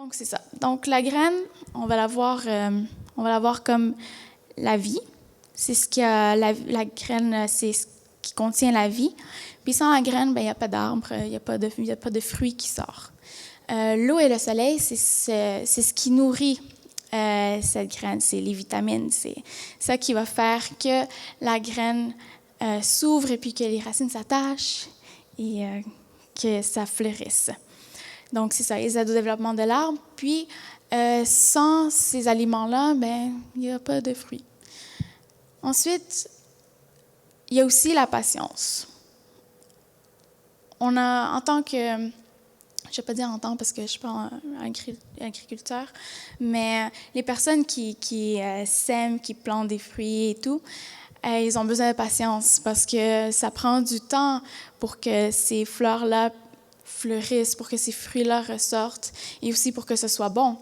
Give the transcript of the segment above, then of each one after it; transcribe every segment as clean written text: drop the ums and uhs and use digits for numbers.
Donc, c'est ça. Donc, la graine, on va la voir comme la vie. C'est ce qui a, la graine, c'est ce qui contient la vie. Puis sans la graine, il n'y a pas d'arbre, il n'y a pas de fruit qui sort. L'eau et le soleil, c'est ce qui nourrit cette graine, c'est les vitamines. C'est ça qui va faire que la graine s'ouvre et puis que les racines s'attachent et que ça fleurisse. Donc, c'est ça, ils aident au développement de l'arbre. Puis, sans ces aliments-là, il n'y a pas de fruits. Ensuite, il y a aussi la patience. On a, en tant que, je ne vais pas dire en tant parce que je ne suis pas agriculteur, mais les personnes qui sèment, qui plantent des fruits et tout, ils ont besoin de patience parce que ça prend du temps pour que ces fleurs-là fleurissent, pour que ces fruits-là ressortent et aussi pour que ce soit bon.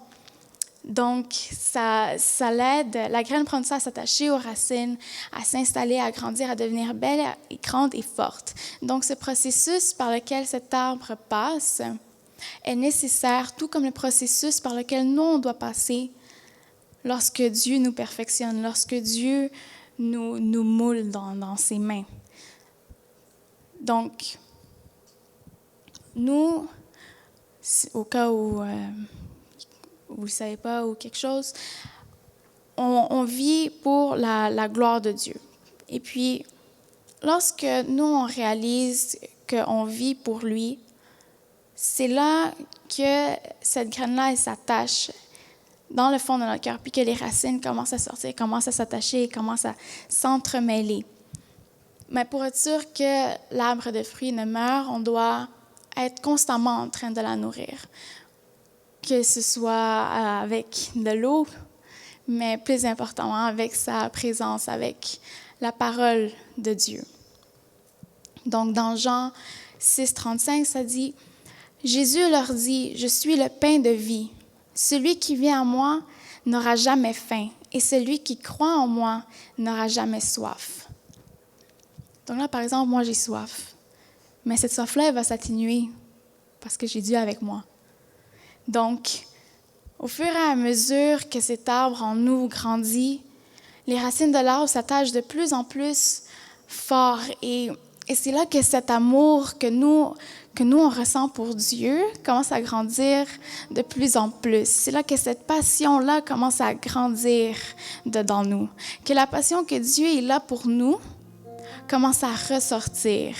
Donc, ça l'aide, la graine prend ça à s'attacher aux racines, à s'installer, à grandir, à devenir belle et grande et forte. Donc, ce processus par lequel cet arbre passe est nécessaire, tout comme le processus par lequel nous, on doit passer lorsque Dieu nous perfectionne, lorsque Dieu nous moule dans ses mains. Donc, nous, au cas où vous ne le savez pas ou quelque chose, on vit pour la gloire de Dieu. Et puis, lorsque nous, on réalise qu'on vit pour lui, c'est là que cette graine-là, elle s'attache dans le fond de notre cœur, puis que les racines commencent à sortir, commencent à s'attacher, commencent à s'entremêler. Mais pour être sûr que l'arbre de fruits ne meure, on doit être constamment en train de la nourrir. Que ce soit avec de l'eau, mais plus importantement avec sa présence, avec la parole de Dieu. Donc dans Jean 6,35, ça dit « Jésus leur dit, je suis le pain de vie. Celui qui vient à moi n'aura jamais faim, et celui qui croit en moi n'aura jamais soif. » Donc là, par exemple, moi j'ai soif, mais cette soif-là, elle va s'atténuer parce que j'ai Dieu avec moi. Donc, au fur et à mesure que cet arbre en nous grandit, les racines de l'arbre s'attachent de plus en plus fort. Et c'est là que cet amour que nous on ressent pour Dieu commence à grandir de plus en plus. C'est là que cette passion-là commence à grandir dedans nous. Que la passion que Dieu est là pour nous commence à ressortir.